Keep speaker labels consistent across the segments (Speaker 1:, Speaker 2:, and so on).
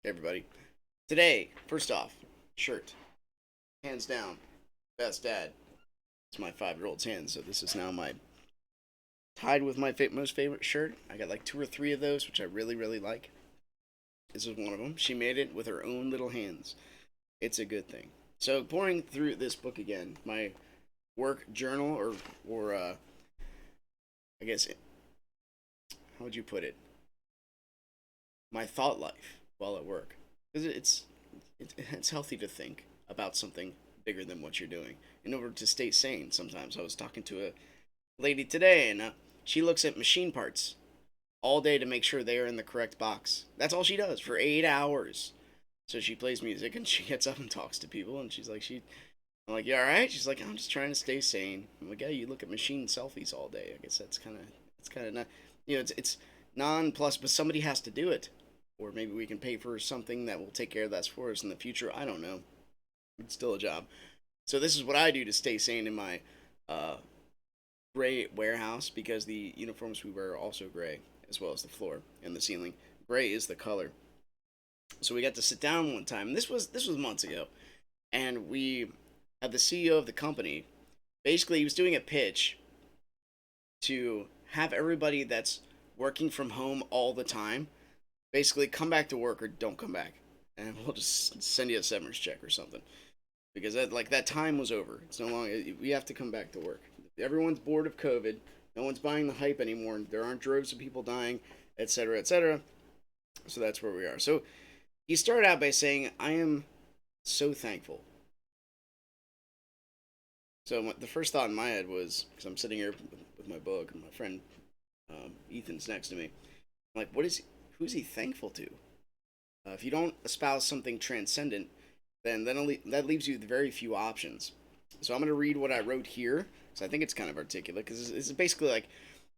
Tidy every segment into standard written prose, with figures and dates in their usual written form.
Speaker 1: everybody. Today, first off, shirt. Hands down, best dad. It's my 5-year-old's hand, so this is now my tied with my most favorite shirt. I got like 2 or 3 of those, which I really, really like. This is one of them. She made it with her own little hands. It's a good thing. So, pouring through this book again, my work journal, or I guess, how would you put it? My thought life while at work. Because it's healthy to think about something bigger than what you're doing in order to stay sane. Sometimes I was talking to a lady today, and she looks at machine parts all day to make sure they are in the correct box. That's all she does for 8 hours. So she plays music and she gets up and talks to people, and I'm like, you all right? She's like, I'm just trying to stay sane. I'm like, yeah, you look at machine selfies all day. I guess it's kind of not, it's non plus, but somebody has to do it, or maybe we can pay for something that will take care of that for us in the future. I don't know. It's still a job. So this is what I do to stay sane in my uh, gray warehouse, because the uniforms we wear are also gray, as well as the floor and the ceiling. Gray is the color. So we got to sit down one time, and this was months ago, and we had the CEO of the company. Basically, he was doing a pitch to have everybody that's working from home all the time basically come back to work or don't come back, and we'll just send you a severance check or something, because that time was over. It's no longer. We have to come back to work. Everyone's bored of COVID. No one's buying the hype anymore. There aren't droves of people dying, etc., etc. So that's where we are. So he started out by saying, "I am so thankful." So the first thought in my head was, because I'm sitting here with my book and my friend Ethan's next to me. I'm like, who's he thankful to? If you don't espouse something transcendent, then that leaves you with very few options. So I'm going to read what I wrote here, because I think it's kind of articulate, because it's basically like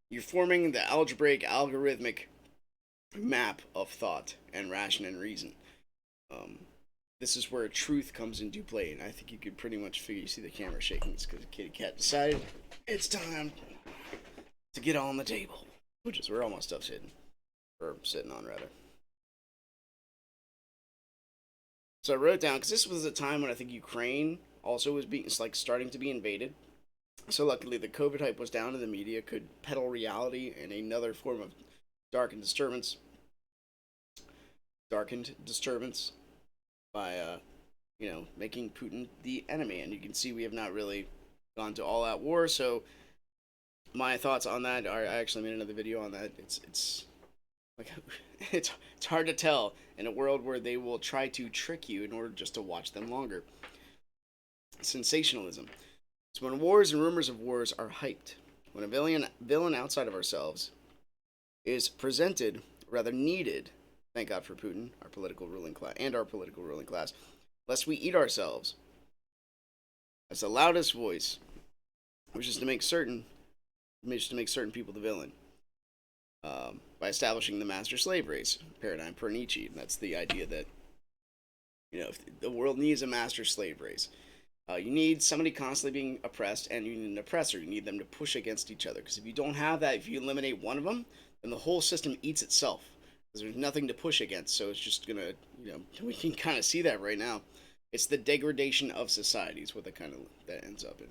Speaker 1: you're forming the algebraic, algorithmic map of thought and ration and reason. Um, this is where truth comes into play, and I think you could pretty much figure. You see the camera shaking. It's because the kitty cat decided it's time to get on the table, which is where all my stuff's hidden, or sitting on rather. So I wrote it down because this was a time when I think Ukraine also was being, it's like starting to be invaded. So luckily the COVID hype was down, and the media could peddle reality in another form of darkened disturbance, darkened disturbance by making Putin the enemy. And you can see we have not really gone to all out war. So my thoughts on that are, I actually made another video on that. It's like it's hard to tell in a world where they will try to trick you in order just to watch them longer. Sensationalism. It's when wars and rumors of wars are hyped. When a villain outside of ourselves is presented, rather needed. Thank God for Putin, our political ruling class, lest we eat ourselves. As the loudest voice, which is to make certain people the villain. By establishing the master slave race paradigm per Nietzsche. That's the idea that if the world needs a master slave race. You need somebody constantly being oppressed, and you need an oppressor. You need them to push against each other. Because if you don't have that, if you eliminate one of them, then the whole system eats itself. Because there's nothing to push against. So it's just gonna, we can kind of see that right now. It's the degradation of society is what that ends up in.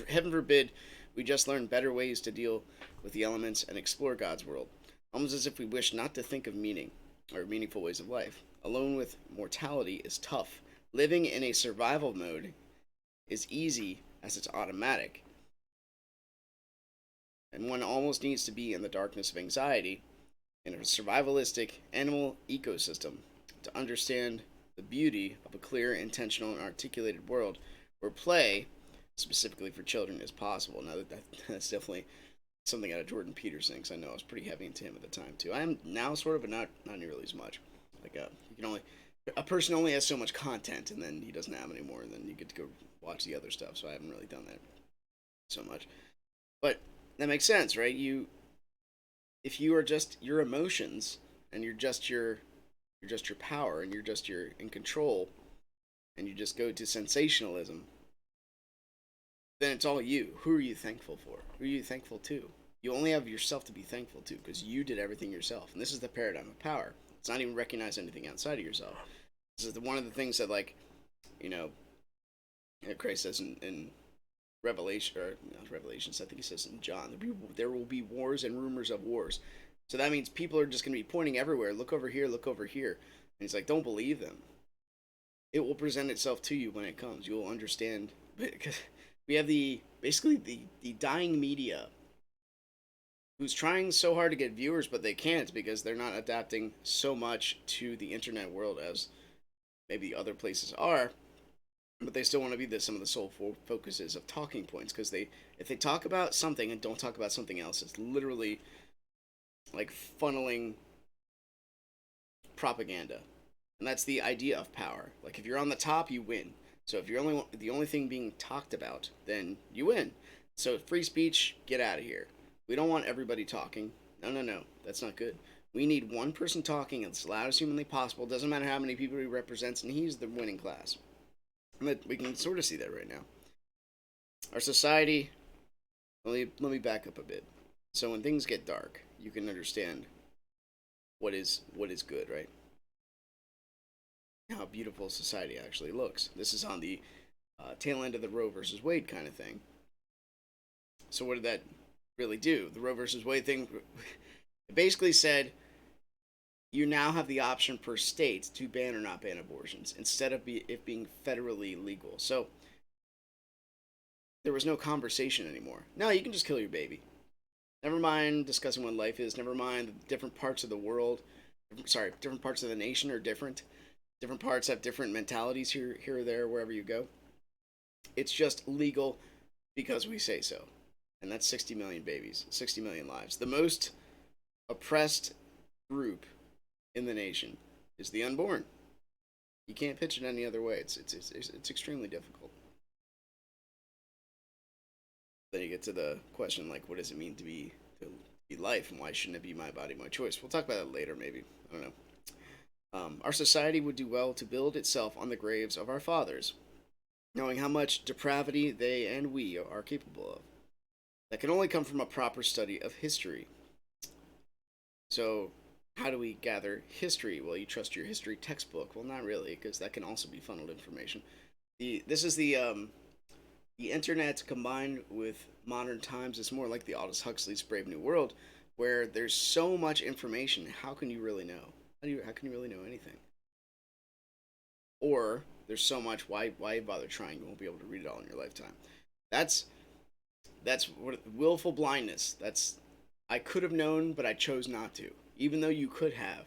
Speaker 1: Heaven forbid we just learn better ways to deal with the elements and explore God's world, almost as if we wish not to think of meaning or meaningful ways of life. Alone with mortality is tough. Living in a survival mode is easy as it's automatic. And one almost needs to be in the darkness of anxiety in a survivalistic animal ecosystem to understand the beauty of a clear, intentional, and articulated world where play, specifically for children, is possible. Now that's definitely something out of Jordan Peterson, because I know I was pretty heavy into him at the time too. I am now sort of, but not nearly as much. Like you can only a person only has so much content, and then he doesn't have any more, and then you get to go watch the other stuff. So I haven't really done that so much, but that makes sense, right? If you are just your emotions, and you're just your power, and you're in control, and you just go to sensationalism, then it's all you. Who are you thankful for? Who are you thankful to? You only have yourself to be thankful to, because you did everything yourself. And this is the paradigm of power. It's not even recognize anything outside of yourself. This is one of the things that, like, you know, Christ says in Revelation, or not Revelations, I think he says in John, there will be wars and rumors of wars. So that means people are just going to be pointing everywhere. Look over here, look over here. And he's like, don't believe them. It will present itself to you when it comes. You will understand. Because we have basically the dying media who's trying so hard to get viewers, but they can't because they're not adapting so much to the internet world as maybe other places are. But they still want to be some of the sole focuses of talking points, because if they talk about something and don't talk about something else, it's literally like funneling propaganda. And that's the idea of power. Like, if you're on the top, you win. So if you're the only thing being talked about, then you win. So free speech, get out of here. We don't want everybody talking. No. That's not good. We need one person talking as loud as humanly possible. Doesn't matter how many people he represents, and he's the winning class. And we can sort of see that right now. Our society. Let me back up a bit. So when things get dark, you can understand what is good, right? How beautiful society actually looks. This is on the tail end of the Roe versus Wade kind of thing. So what did that really do? The Roe versus Wade thing basically said you now have the option per state to ban or not ban abortions instead of it being federally legal. So there was no conversation anymore. Now you can just kill your baby. Never mind discussing what life is. Never mind the different parts of the world. Sorry, different parts of the nation are different. Different parts have different mentalities here or there, wherever you go. It's just legal because we say so. And that's 60 million babies, 60 million lives. The most oppressed group in the nation is the unborn. You can't pitch it any other way. It's extremely difficult. Then you get to the question, like, what does it mean to be life, and why shouldn't it be my body, my choice? We'll talk about that later, maybe. I don't know. Our society would do well to build itself on the graves of our fathers, knowing how much depravity they and we are capable of. That can only come from a proper study of history. So, how do we gather history? Well, you trust your history textbook. Well, not really, because that can also be funneled information. This is the internet combined with modern times. It's more like the Aldous Huxley's Brave New World, where there's so much information. How can you really know? How can you really know anything? Or there's so much. Why bother trying? You won't be able to read it all in your lifetime. That's what willful blindness. I could have known, but I chose not to. Even though you could have.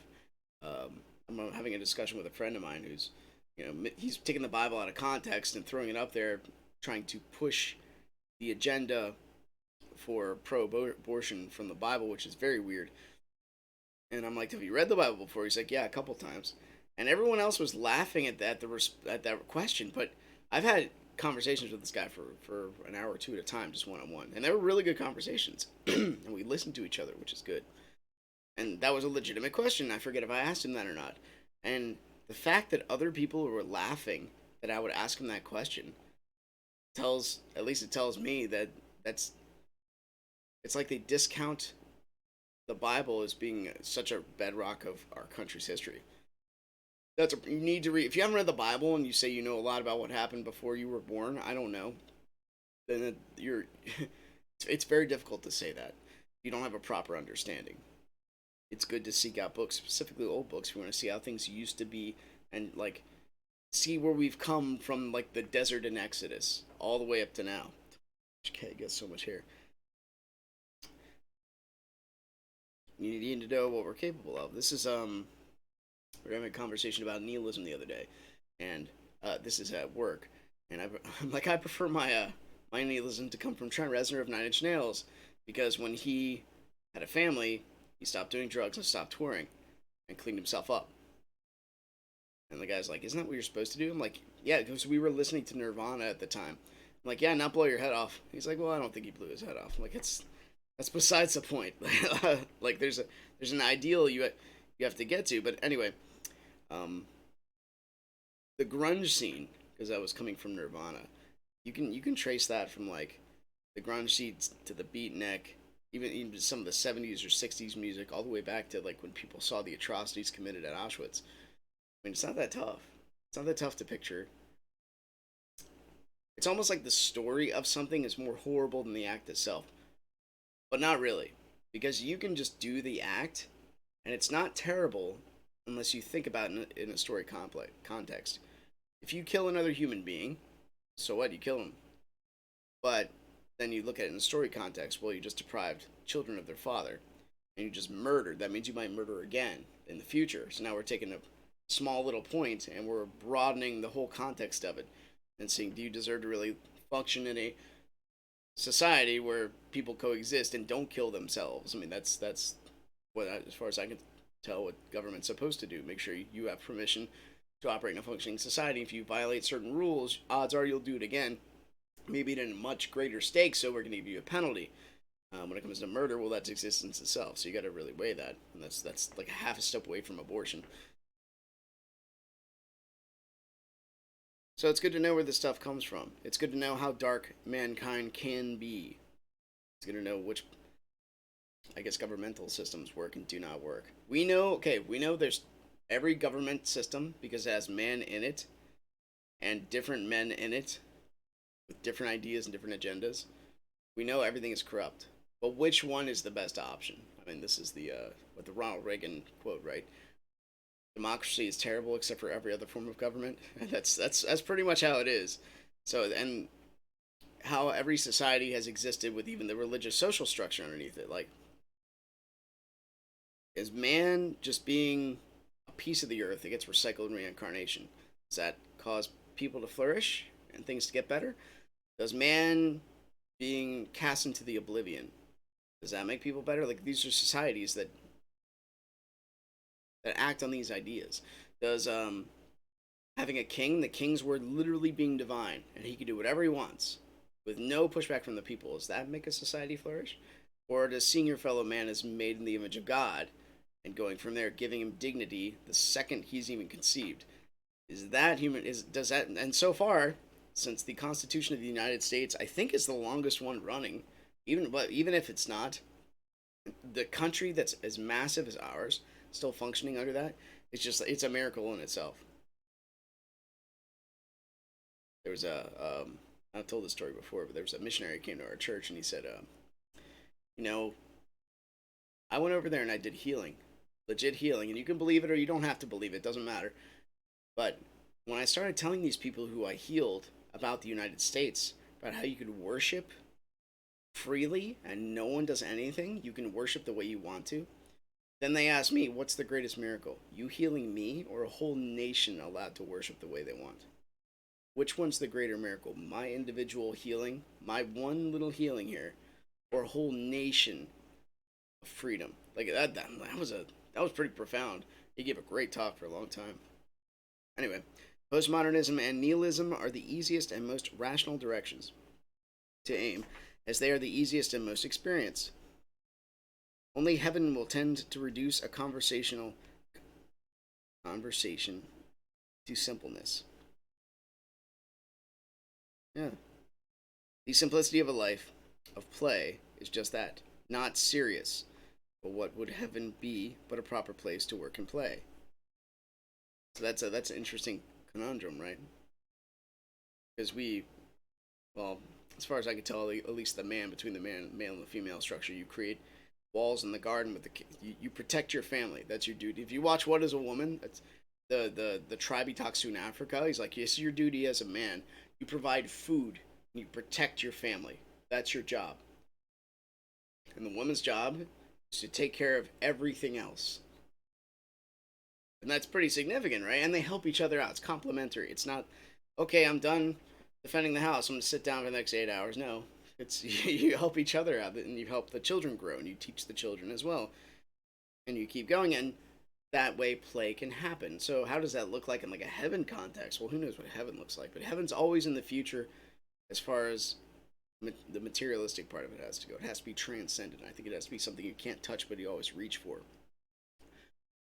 Speaker 1: I'm having a discussion with a friend of mine who's, he's taking the Bible out of context and throwing it up there, trying to push the agenda for pro-abortion from the Bible, which is very weird. And I'm like, have you read the Bible before? He's like, yeah, a couple times. And everyone else was laughing at that question. But I've had conversations with this guy for an hour or two at a time, just one-on-one. And they were really good conversations. And we listened to each other, which is good. And that was a legitimate question. I forget if I asked him that or not. And the fact that other people were laughing that I would ask him that question tells me that it's like they discount the Bible as being such a bedrock of our country's history. You need to read. If you haven't read the Bible and you say you know a lot about what happened before you were born, I don't know. Then it's very difficult to say that. You don't have a proper understanding. It's good to seek out books, specifically old books. If you want to see how things used to be, and like see where we've come from, like the desert in Exodus, all the way up to now. Okay, I got so much hair. You need to know what we're capable of. This is we were having a conversation about nihilism the other day, and this is at work, and I'm like, I prefer my nihilism to come from Trent Reznor of Nine Inch Nails, because when he had a family, he stopped doing drugs and stopped touring, and cleaned himself up. And the guy's like, isn't that what you're supposed to do? I'm like, yeah, because we were listening to Nirvana at the time. I'm like, yeah, not blow your head off. He's like, well, I don't think he blew his head off. I'm like, that's besides the point. Like, there's an ideal you have to get to. But anyway, the grunge scene, because that was coming from Nirvana, you can trace that from like the grunge scene to the beatnik even some of the 70s or 60s music, all the way back to like when people saw the atrocities committed at Auschwitz. I mean, it's not that tough. It's not that tough to picture. It's almost like the story of something is more horrible than the act itself, but not really, because you can just do the act, and it's not terrible unless you think about it in a story complex context. If you kill another human being, so what? You kill him, but then you look at it in a story context. Well, you just deprived children of their father, and you just murdered. That means you might murder again in the future. So now we're taking a small little point and we're broadening the whole context of it and seeing, do you deserve to really function in a society where people coexist and don't kill themselves? I mean, that's what, as far as I can tell, what government's supposed to do. Make sure you have permission to operate in a functioning society. If you violate certain rules, odds are you'll do it again. Maybe at a much greater stake, so we're going to give you a penalty. When it comes to murder, well, that's existence itself. So you got to really weigh that, and that's like a half a step away from abortion. So it's good to know where this stuff comes from. It's good to know how dark mankind can be. It's good to know which, I guess, governmental systems work and do not work. We know, okay, we know there's every government system, because it has man in it and different men in it with different ideas and different agendas. We know everything is corrupt. But which one is the best option? I mean, this is the what the Ronald Reagan quote, right? Democracy is terrible except for every other form of government. And that's pretty much how it is. So, and how every society has existed with even the religious social structure underneath it. Like, is man just being a piece of the earth that gets recycled in reincarnation? Does that cause people to flourish and things to get better? Does man being cast into the oblivion, does that make people better? Like, these are societies that act on these ideas. Does having a king, the king's word literally being divine, and he can do whatever he wants with no pushback from the people, does that make a society flourish? Or does seeing your fellow man as made in the image of God and going from there, giving him dignity the second he's even conceived, is that human? Is does that? And so far, since the Constitution of the United States, I think is the longest one running. Even if it's not, the country that's as massive as ours still functioning under that, it's a miracle in itself. There was I've told this story before, but there was a missionary who came to our church and he said, you know, I went over there and I did healing, legit healing, and you can believe it or you don't have to believe it, doesn't matter. But when I started telling these people who I healed about the United States, about how you could worship freely and no one does anything, you can worship the way you want to, then they asked me, what's the greatest miracle? You healing me or a whole nation allowed to worship the way they want? Which one's the greater miracle? My individual healing, my one little healing here, or a whole nation of freedom? Like that was pretty profound. He gave a great talk for a long time. Anyway, postmodernism and nihilism are the easiest and most rational directions to aim, as they are the easiest and most experienced. Only heaven will tend to reduce a conversation to simpleness. Yeah. The simplicity of a life of play is just that. Not serious. But what would heaven be but a proper place to work and play? So that's an interesting conundrum, right? Because well, as far as I can tell, at least the man, between the male and the female structure, you create walls in the garden with you protect your family. That's your duty. If you watch What Is a Woman, that's the tribe he talks to in Africa. He's like, yes, your duty as a man. You provide food and you protect your family. That's your job. And the woman's job is to take care of everything else. And that's pretty significant, right? And they help each other out. It's complementary. It's not, okay, I'm done defending the house. I'm going to sit down for the next 8 hours. No. It's you help each other out and you help the children grow and you teach the children as well. And you keep going, and that way play can happen. So how does that look like in like a heaven context? Well, who knows what heaven looks like, but heaven's always in the future as far as the materialistic part of it has to go. It has to be transcendent. I think it has to be something you can't touch but you always reach for.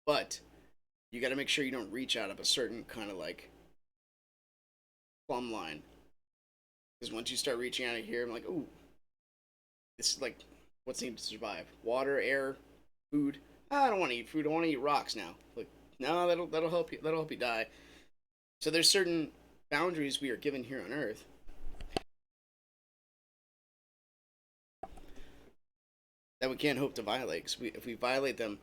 Speaker 1: But you got to make sure you don't reach out of a certain kind of like plumb line. Because once you start reaching out of here, I'm like, ooh, this is like, What's needed to survive? Water, air, food. I don't want to eat food. I want to eat rocks now. Like, no, that'll help you. That'll help you die. So there's certain boundaries we are given here on Earth that we can't hope to violate. Because if we violate them,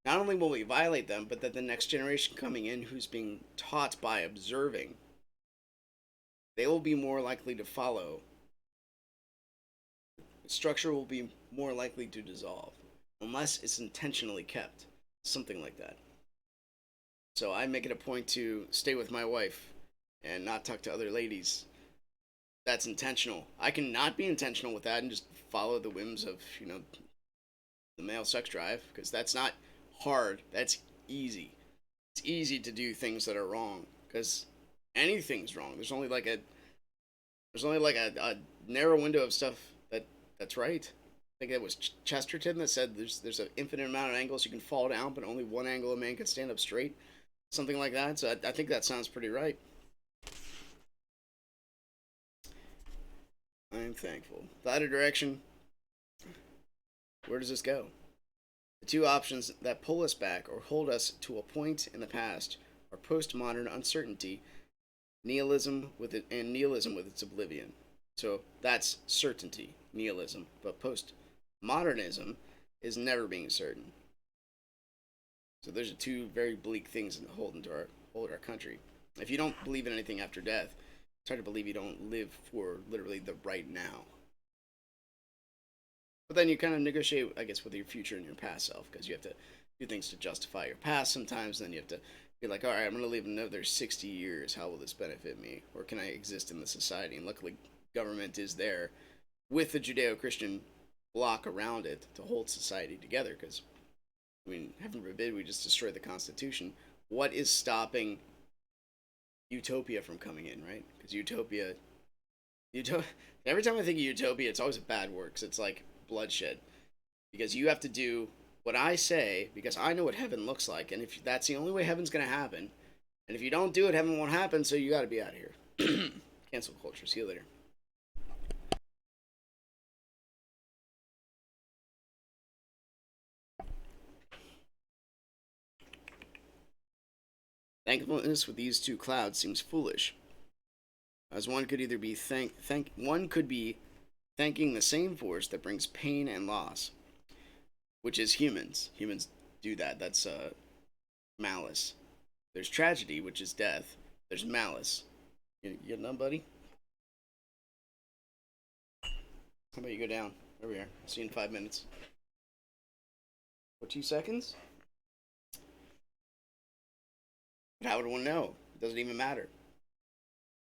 Speaker 1: not only will we violate them, but that the next generation coming in, who's being taught by observing, they will be more likely to follow. The structure will be more likely to dissolve unless it's intentionally kept, something like that. So I make it a point to stay with my wife and not talk to other ladies. That's intentional. I can not be intentional with that and just follow the whims of, the male sex drive, because that's not hard. That's easy. It's easy to do things that are wrong, because anything's wrong. There's only like a narrow window of stuff that's right. I think it was Chesterton that said there's an infinite amount of angles you can fall down, but only one angle a man can stand up straight. Something like that. So I think that sounds pretty right. I'm thankful. Without a direction, where does this go? The two options that pull us back or hold us to a point in the past are postmodern uncertainty, nihilism with it, and nihilism with its oblivion. So that's certainty, nihilism. But postmodernism is never being certain. So those are two very bleak things that hold our country. If you don't believe in anything after death, it's hard to believe you don't live for literally the right now. But then you kind of negotiate, I guess, with your future and your past self, because you have to do things to justify your past sometimes. Then you have to be like, all right, I'm going to live another 60 years. How will this benefit me? Or can I exist in the society? And luckily, government is there with the Judeo-Christian block around it to hold society together. Because, I mean, heaven forbid we just destroy the Constitution. What is stopping utopia from coming in, right? Because utopia, every time I think of utopia, it's always a bad word, because it's like bloodshed, because you have to do what I say because I know what heaven looks like, and if that's the only way heaven's going to happen, and if you don't do it, heaven won't happen, so you got to be out of here. Cancel culture. See you later. Thankfulness with these two clouds seems foolish, as one could either be one could be thanking the same force that brings pain and loss, which is humans. Humans do that. That's malice. There's tragedy, which is death. There's malice. You get done, buddy? How about you go down? There we are. I'll see you in 5 minutes. What, 2 seconds? But how would one know? It doesn't even matter.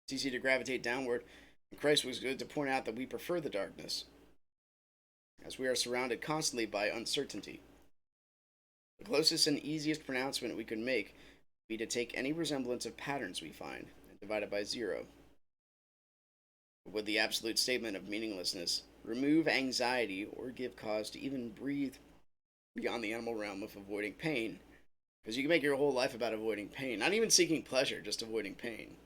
Speaker 1: It's easy to gravitate downward, and Christ was good to point out that we prefer the darkness, as we are surrounded constantly by uncertainty. The closest and easiest pronouncement we could make would be to take any resemblance of patterns we find and divide it by zero. But with the absolute statement of meaninglessness, remove anxiety or give cause to even breathe beyond the animal realm of avoiding pain, because you can make your whole life about avoiding pain, not even seeking pleasure, just avoiding pain.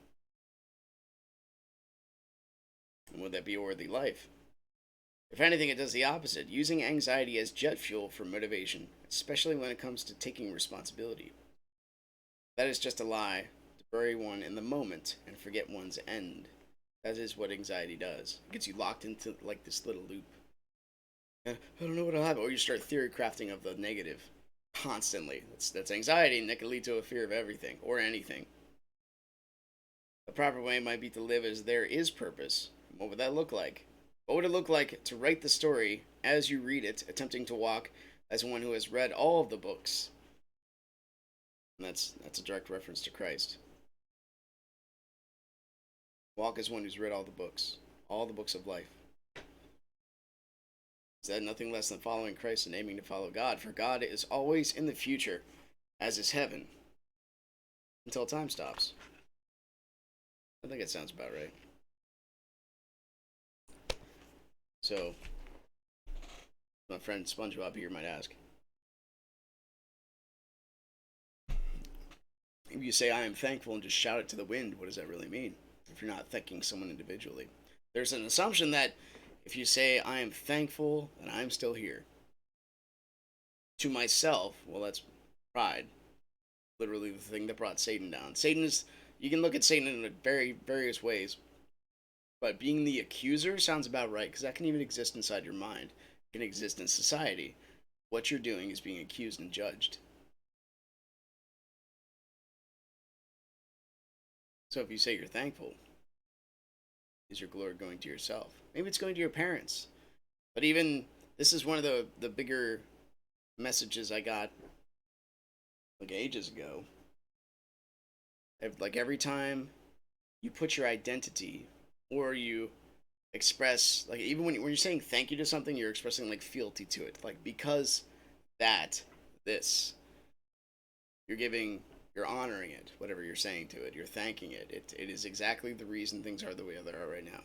Speaker 1: And would that be a worthy life? If anything, it does the opposite, using anxiety as jet fuel for motivation, especially when it comes to taking responsibility. That is just a lie, to bury one in the moment and forget one's end. That is what anxiety does. It gets you locked into like this little loop. I don't know what'll happen. Or you start theory crafting of the negative constantly. That's anxiety, and that can lead to a fear of everything or anything. The proper way might be to live as there is purpose. What would that look like? What would it look like to write the story as you read it, attempting to walk as one who has read all of the books? And that's a direct reference to Christ. Walk as one who's read all the books of life. Is that nothing less than following Christ and aiming to follow God? For God is always in the future, as is heaven, until time stops. I think it sounds about right. So, my friend SpongeBob here might ask, if you say I am thankful and just shout it to the wind, what does that really mean? If you're not thanking someone individually, there's an assumption that If you say, I am thankful and I'm still here, to myself, well, that's pride. Literally the thing that brought Satan down. Satan is, you can look at Satan in various ways, but being the accuser sounds about right because that can even exist inside your mind. It can exist in society. What you're doing is being accused and judged. So if you say you're thankful, is your glory going to yourself? Maybe it's going to your parents. But even this is one of the bigger messages I got like ages ago. Like every time you put your identity or you express like even when you're saying thank you to something, you're expressing like fealty to it. Like because that this you're giving you're honoring it, whatever you're saying to it, you're thanking it. It is exactly the reason things are the way they are right now.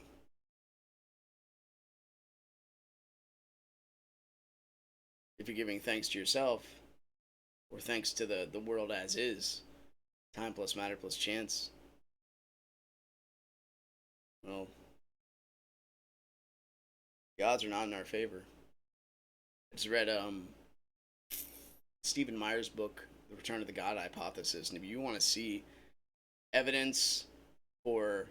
Speaker 1: If you're giving thanks to yourself or thanks to the world as is, time plus matter plus chance, well, the odds are not in our favor. I just read Stephen Meyer's book, The Return of the God Hypothesis, and if you want to see evidence for,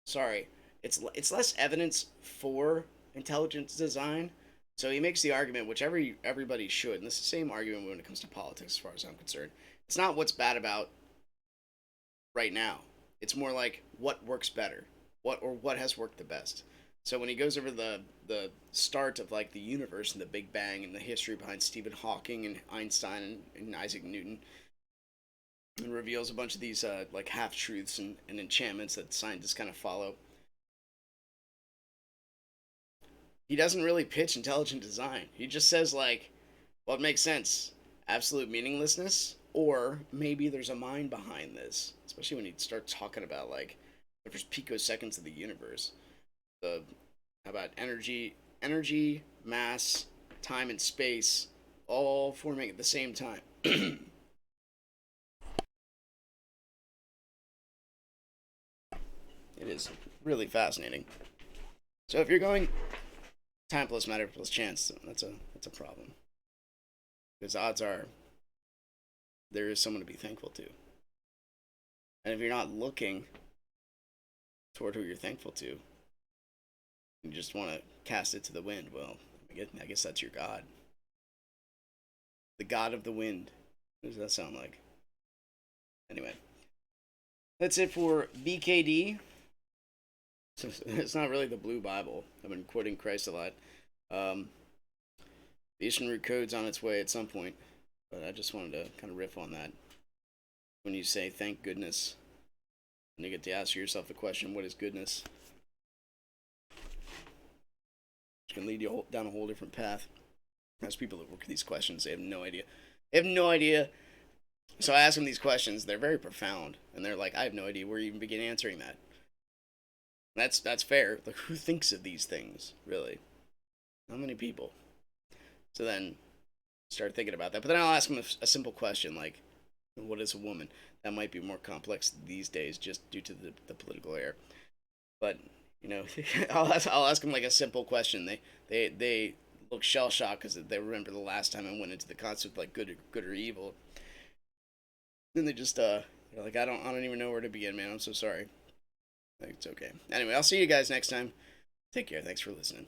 Speaker 1: sorry, it's less evidence for intelligence design. So he makes the argument, which everybody should, and it's the same argument when it comes to politics, as far as I'm concerned. It's not what's bad about right now. It's more like what works better, what has worked the best. So when he goes over the start of like the universe and the Big Bang and the history behind Stephen Hawking and Einstein and Isaac Newton, and reveals a bunch of these like half truths and enchantments that scientists kind of follow. He doesn't really pitch intelligent design. He just says like, well, it makes sense, absolute meaninglessness, or maybe there's a mind behind this. Especially when you start talking about like the first picoseconds of the universe, the how about energy, mass, time, and space, all forming at the same time. It is really fascinating. So if you're going time plus matter plus chance, that's a problem. Because odds are there is someone to be thankful to. And if you're not looking toward who you're thankful to, you just want to cast it to the wind, well, I guess that's your God. The God of the wind. What does that sound like? Anyway, that's it for BKD. It's not really the Blue Bible. I've been quoting Christ a lot. Um, the Eastern Root Code's on its way at some point, but I just wanted to kind of riff on that. When you say thank goodness, and you get to ask yourself the question, what is goodness? Which can lead you down a whole different path. As people that work these questions, they have no idea. They have no idea. So I ask them these questions. They're very profound, and they're like, I have no idea where you even begin answering that. That's fair. Like, who thinks of these things, really? Not many people. So then, start thinking about that. But then I'll ask them a simple question like, what is a woman? That might be more complex these days, just due to the political era. But you know, I'll ask them like a simple question. They look shell shocked because they remember the last time I went into the concept like good or evil. Then they just they're like, I don't even know where to begin, man. I'm so sorry. Like, it's okay. Anyway, I'll see you guys next time. Take care. Thanks for listening.